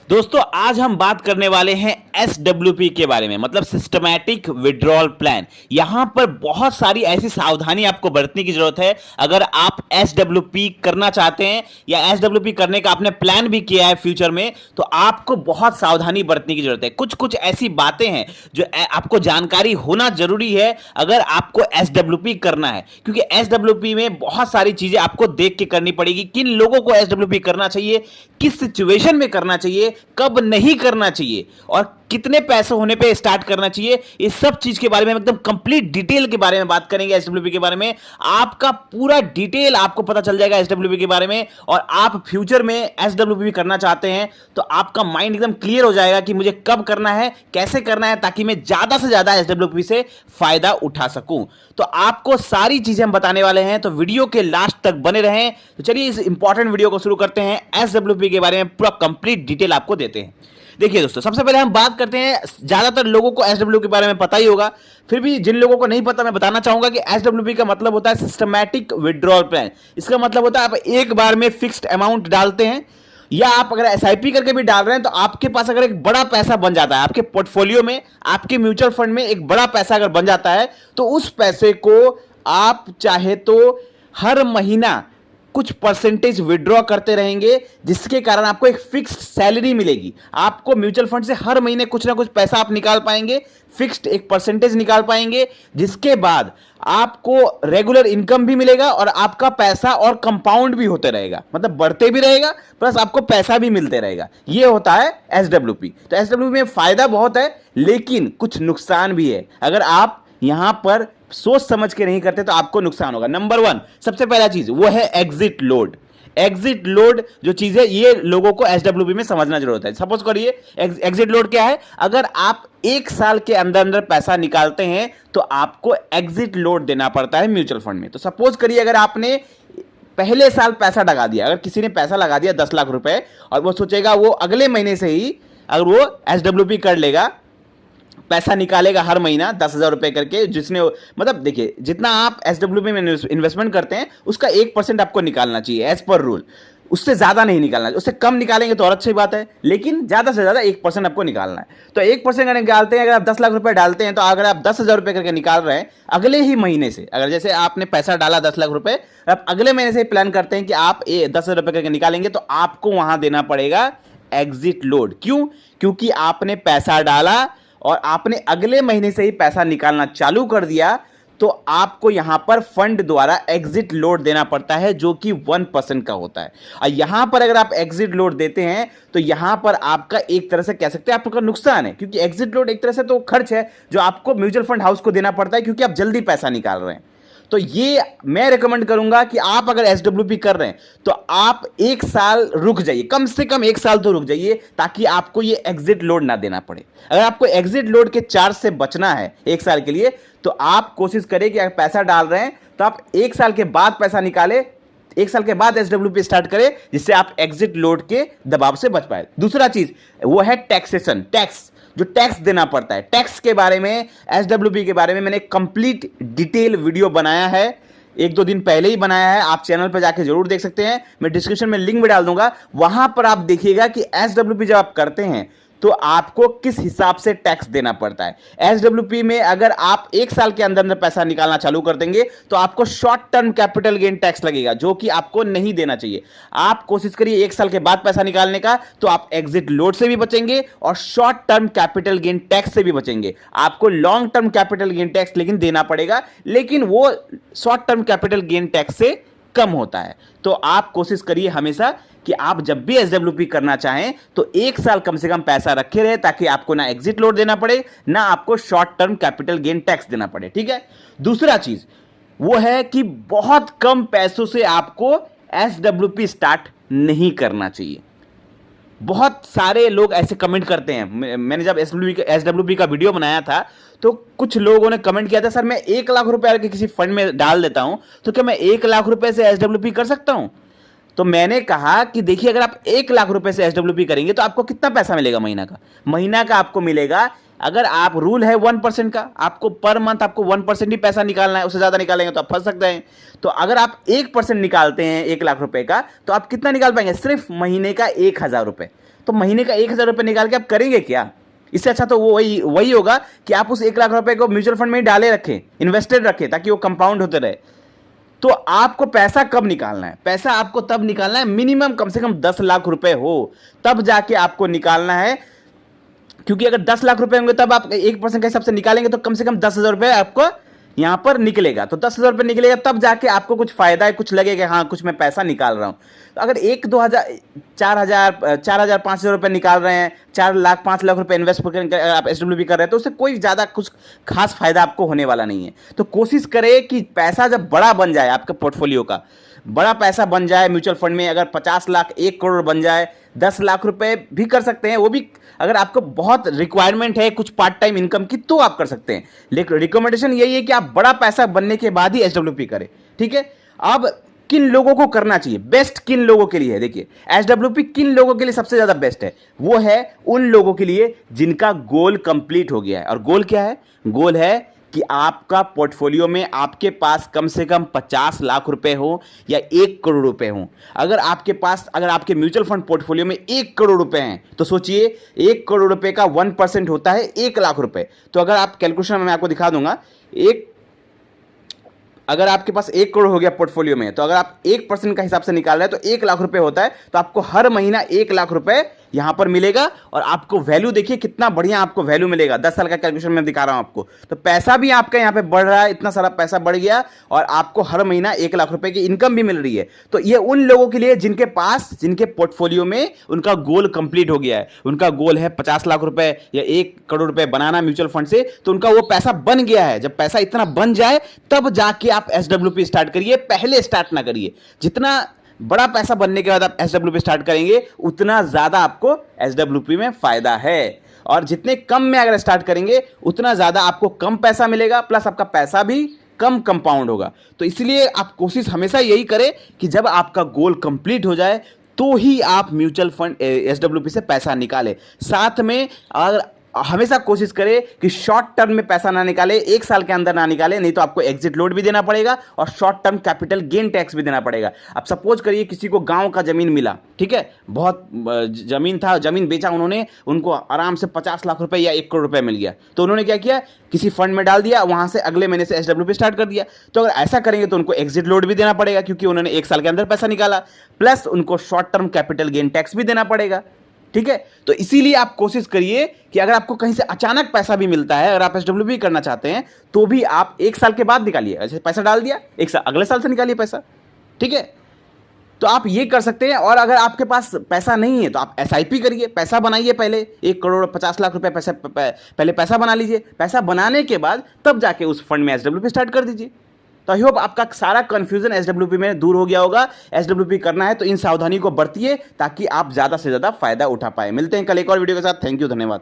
दोस्तों आज हम बात करने वाले हैं एसडब्ल्यूपी के बारे में, मतलब सिस्टमैटिक विड्रॉल प्लान। यहां पर बहुत सारी ऐसी सावधानी आपको बरतने की जरूरत है। अगर आप एसडब्ल्यूपी करना चाहते हैं या एसडब्ल्यूपी करने का आपने प्लान भी किया है फ्यूचर में, तो आपको बहुत सावधानी बरतने की जरूरत है। कुछ कुछ ऐसी बातें हैं जो आपको जानकारी होना जरूरी है अगर आपको एसडब्ल्यूपी करना है, क्योंकि एसडब्ल्यूपी में बहुत सारी चीजें आपको देख के करनी पड़ेगी। किन लोगों को एसडब्ल्यूपी करना चाहिए, किस सिचुएशन में करना चाहिए, कब नहीं करना चाहिए और कितने पैसे होने पे स्टार्ट करना चाहिए, इस सब चीज के बारे में एकदम कंप्लीट डिटेल के बारे में बात करेंगे। एसडब्ल्यूपी के बारे में आपका पूरा डिटेल आपको पता चल जाएगा एसडब्ल्यूपी के बारे में। और आप फ्यूचर में एसडब्ल्यूपी करना चाहते हैं तो आपका माइंड एकदम क्लियर हो जाएगा कि मुझे कब करना है, कैसे करना है, ताकि मैं ज्यादा से ज्यादा एसडब्ल्यूपी से फायदा उठा सकूं। तो आपको सारी चीजें हम बताने वाले हैं, तो वीडियो के लास्ट तक बने रहें। तो चलिए इस इंपॉर्टेंट वीडियो को शुरू करते हैं। एसडब्ल्यूपी के बारे में पूरा कंप्लीट डिटेल आपको देते हैं। देखिए दोस्तों, सबसे पहले हम बात करते हैं, ज्यादातर लोगों को एसडब्ल्यू के बारे में पता ही होगा, फिर भी जिन लोगों को नहीं पता मैं बताना चाहूंगा कि एसडब्ल्यूपी का मतलब होता है सिस्टमैटिक विड्रॉल प्लान। इसका मतलब होता है आप एक बार में फिक्स्ड अमाउंट डालते हैं, या आप अगर एसआईपी करके भी डाल रहे हैं तो आपके पास अगर एक बड़ा पैसा बन जाता है, आपके पोर्टफोलियो में, आपके म्यूचुअल फंड में एक बड़ा पैसा अगर बन जाता है, तो उस पैसे को आप चाहे तो हर महीना कुछ परसेंटेज विड्रॉ करते रहेंगे, जिसके कारण आपको एक फिक्स्ड सैलरी मिलेगी। आपको म्यूचुअल फंड से हर महीने कुछ ना कुछ पैसा आप निकाल पाएंगे, फिक्स्ड एक परसेंटेज निकाल पाएंगे, जिसके बाद आपको रेगुलर इनकम भी मिलेगा और आपका पैसा और कंपाउंड भी होते रहेगा, मतलब बढ़ते भी रहेगा प्लस आपको पैसा भी मिलते रहेगा। यह होता है एसडब्ल्यूपी। तो एसडब्ल्यूपी में फायदा बहुत है, लेकिन कुछ नुकसान भी है। अगर आप यहां पर सोच समझ के नहीं करते तो आपको नुकसान होगा। नंबर 1 सबसे पहला चीज वो है एग्जिट लोड। एग्जिट लोड जो चीज है ये लोगों को एसडब्ल्यूपी में समझना जरूरत है। सपोज करिए एग्जिट लोड क्या है, अगर आप एक साल के अंदर अंदर पैसा निकालते हैं तो आपको एग्जिट लोड देना पड़ता है म्यूचुअल फंड में। तो सपोज करिए अगर आपने पहले साल पैसा लगा दिया, अगर किसी ने पैसा लगा दिया 10 लाख रुपए और वो सोचेगा वो अगले महीने से ही अगर वो एसडब्ल्यूपी कर लेगा, पैसा निकालेगा हर महीना 10,000 रुपए करके, जिसने मतलब देखिए जितना आप एसडब्ल्यूपी में इन्वेस्टमेंट करते हैं उसका 1% आपको निकालना चाहिए एज पर रूल। उससे ज्यादा नहीं निकालना, उससे कम निकालेंगे तो और अच्छी बात है, लेकिन ज्यादा से ज्यादा 1% आपको निकालना है। तो 1% अगर निकालते हैं, अगर आप 10 लाख रुपए डालते हैं, तो अगर आप 10,000 रुपए करके निकाल रहे हैं अगले ही महीने से, अगर जैसे आपने पैसा डाला 10 लाख रुपए, आप अगले महीने से प्लान करते हैं कि आप 10,000 रुपए करके निकालेंगे, तो आपको वहां देना पड़ेगा एग्जिट लोड। क्यों? क्योंकि आपने पैसा डाला और आपने अगले महीने से ही पैसा निकालना चालू कर दिया, तो आपको यहां पर फंड द्वारा एग्जिट लोड देना पड़ता है, जो कि 1% का होता है। और यहां पर अगर आप एग्जिट लोड देते हैं तो यहां पर आपका एक तरह से कह सकते हैं आपका नुकसान है, क्योंकि एग्जिट लोड एक तरह से तो खर्च है जो आपको म्यूचुअल फंड हाउस को देना पड़ता है, क्योंकि आप जल्दी पैसा निकाल रहे हैं। तो ये मैं रिकमेंड करूंगा कि आप अगर एसडब्ल्यूपी कर रहे हैं तो आप एक साल रुक जाइए, कम से कम एक साल तो रुक जाइए, ताकि आपको ये एग्जिट लोड ना देना पड़े। अगर आपको एग्जिट लोड के चार्ज से बचना है एक साल के लिए, तो आप कोशिश करें कि अगर पैसा डाल रहे हैं तो आप एक साल के बाद पैसा निकालें, एक साल के बाद एसडब्ल्यूपी स्टार्ट करें, जिससे आप एग्जिट लोड के दबाव से बच पाए। दूसरा चीज वो है टैक्सेशन, टैक्स जो टैक्स देना पड़ता है। टैक्स के बारे में, एसडब्ल्यूपी के बारे में मैंने कंप्लीट डिटेल वीडियो बनाया है, 1-2 दिन पहले ही बनाया है, आप चैनल पर जाके जरूर देख सकते हैं, मैं डिस्क्रिप्शन में लिंक भी डाल दूंगा। वहां पर आप देखिएगा कि एसडब्ल्यूपी जब आप करते हैं तो आपको किस हिसाब से टैक्स देना पड़ता है। एसडब्ल्यूपी में अगर आप एक साल के अंदर अंदर पैसा निकालना चालू कर देंगे तो आपको short term capital gain tax लगेगा, जो कि आपको नहीं देना चाहिए। आप कोशिश करिए एक साल के बाद पैसा निकालने का, तो आप एग्जिट लोड से भी बचेंगे और short term capital gain tax से भी बचेंगे। आपको long term capital gain tax लेकिन देना पड़ेगा, लेकिन वो short term capital gain tax से कम होता है। तो आप कोशिश करिए हमेशा कि आप जब भी एसडब्ल्यूपी करना चाहें तो एक साल कम से कम पैसा रखे रहे, ताकि आपको ना एग्जिट लोड देना पड़े, ना आपको short term capital gain tax देना पड़े। ठीक है। दूसरा चीज वो है कि बहुत कम पैसों से आपको एसडब्ल्यूपी स्टार्ट नहीं करना चाहिए। बहुत सारे लोग ऐसे कमेंट करते हैं, मैंने जब एसडब्ल्यूपी का वीडियो बनाया था तो कुछ लोगों ने कमेंट किया था, सर मैं 1 लाख रुपए किसी फंड में डाल देता हूं तो क्या मैं 1 लाख रुपए से एसडब्ल्यूपी कर सकता हूं? तो मैंने कहा कि देखिए, अगर आप 1 लाख रुपए से एसडब्ल्यूपी करेंगे तो आपको कितना पैसा मिलेगा महीना का? महीना का आपको मिलेगा अगर आप रूल है 1% का, आपको पर मंथ आपको 1% ही पैसा निकालना है, उससे ज़्यादा निकालेंगे तो आप फंस सकते हैं। तो अगर आप 1% निकालते हैं 1 लाख रुपए का, तो आप कितना निकाल पाएंगे? सिर्फ महीने का 1,000 रुपए। तो महीने का 1,000 रुपए निकाल के आप करेंगे क्या? इससे अच्छा तो वो वही होगा कि आप उस 1 लाख रुपए को म्यूचुअल फंड में ही डाले रखें, इन्वेस्टेड रखें, ताकि वो कंपाउंड होते रहे। तो आपको पैसा कब निकालना है? पैसा आपको तब निकालना है मिनिमम कम से कम 10 लाख रुपए हो, तब जाके आपको निकालना है। क्योंकि अगर 10 लाख रुपए होंगे तब आप 1% के हिसाब से निकालेंगे तो कम से कम 10,000 रुपए आपको यहां पर निकलेगा। तो 10,000 रुपए निकलेगा तब जाके आपको कुछ फायदा है, कुछ लगेगा हाँ कुछ मैं पैसा निकाल रहा हूं। तो अगर 1-2 हजार 4,000 5,000 रुपए निकाल रहे हैं, 4 लाख 5 लाख रुपए इन्वेस्ट आप SWP कर रहे हैं, तो उससे कोई ज्यादा कुछ खास फायदा आपको होने वाला नहीं है। तो कोशिश करें कि पैसा जब बड़ा बन जाए, आपके पोर्टफोलियो का बड़ा पैसा बन जाए म्यूचुअल फंड में, अगर 50 लाख 1 करोड़ बन जाए, 10 लाख रुपए भी कर सकते हैं, वो भी अगर आपको बहुत रिक्वायरमेंट है कुछ पार्ट टाइम इनकम की तो आप कर सकते हैं। लेकिन रिकमेंडेशन यही है कि आप बड़ा पैसा बनने के बाद ही SWP करें, ठीक है। अब किन लोगों को करना चाहिए? बेस्ट किन लोगों के लिए है? देखिए SWP किन लोगों के लिए सबसे ज्यादा बेस्ट है? वो है उन लोगों के लिए जिनका गोल कंप्लीट हो गया है। और गोल क्या है? गोल है कि आपका पोर्टफोलियो में आपके पास कम से कम 50 लाख रुपए हो या 1 करोड़ रुपए हो। अगर आपके म्यूचुअल फंड पोर्टफोलियो में 1 करोड़ रुपए हैं तो सोचिए 1 करोड़ रुपए का 1% होता है 1 लाख रुपए। तो अगर आप कैलकुलेशन मैं आपको दिखा दूंगा, अगर आपके पास 1 करोड़ हो गया पोर्टफोलियो में, तो अगर आप 1% का हिसाब से निकाल रहे हैं तो 1 लाख रुपए होता है। तो आपको हर महीना 1 लाख रुपए यहां पर मिलेगा और आपको वैल्यू देखिए कितना बढ़िया आपको वैल्यू मिलेगा। 10 साल का कैलकुलेशन मैं दिखा रहा हूं आपको। तो पैसा भी आपका यहां पे बढ़ रहा है, इतना सारा पैसा बढ़ गया और आपको हर महीना 1 लाख रुपए की इनकम भी मिल रही है। तो ये उन लोगों के लिए जिनके पोर्टफोलियो में उनका गोल कंप्लीट हो गया है। उनका गोल है 50 लाख रुपए या 1 करोड़ रुपए बनाना म्यूचुअल फंड से, तो उनका वो पैसा बन गया है। जब पैसा इतना बन जाए तब जाके आप SWP स्टार्ट करिए, पहले स्टार्ट ना करिए। जितना बड़ा पैसा बनने के बाद आप SWP स्टार्ट करेंगे उतना ज्यादा आपको SWP में फायदा है। और जितने कम में अगर स्टार्ट करेंगे उतना ज्यादा आपको कम पैसा मिलेगा, प्लस आपका पैसा भी कम कंपाउंड होगा। तो इसलिए आप कोशिश हमेशा यही करें कि जब आपका गोल कंप्लीट हो जाए तो ही आप म्यूचुअल फंड SWP से पैसा निकालें। साथ में अगर हमेशा कोशिश करें कि शॉर्ट टर्म में पैसा ना निकाले, 1 साल के अंदर ना निकाले, नहीं तो आपको एग्जिट लोड भी देना पड़ेगा और short term capital gain tax भी देना पड़ेगा। अब सपोज करिए किसी को गांव का जमीन मिला, ठीक है, बहुत जमीन था, जमीन बेचा उन्होंने, उनको आराम से 50 लाख रुपए या 1 करोड़ रुपए मिल गया। तो उन्होंने क्या किया? किसी फंड में डाल दिया, वहां से अगले महीने से SWP स्टार्ट कर दिया। तो अगर ऐसा करेंगे तो उनको एग्जिट लोड भी देना पड़ेगा क्योंकि उन्होंने 1 साल के अंदर पैसा निकाला, प्लस उनको short term capital gain tax भी देना पड़ेगा, ठीक है। तो इसीलिए आप कोशिश करिए कि अगर आपको कहीं से अचानक पैसा भी मिलता है, अगर आप SWP करना चाहते हैं तो भी आप 1 साल के बाद निकालिए। ऐसे पैसा डाल दिया 1 साल, अगले साल से निकालिए पैसा, ठीक है। तो आप ये कर सकते हैं। और अगर आपके पास पैसा नहीं है तो आप SIP करिए, पैसा बनाइए, पहले 1 करोड़ 50 लाख रुपए पहले पैसा बना लीजिए। पैसा बनाने के बाद तब जाके उस फंड में SWP स्टार्ट कर दीजिए। तो आई होप आपका सारा कंफ्यूजन SWP में दूर हो गया होगा। SWP करना है तो इन सावधानी को बरतिए ताकि आप ज्यादा से ज्यादा फायदा उठा पाए। मिलते हैं कल एक और वीडियो के साथ। थैंक यू, धन्यवाद।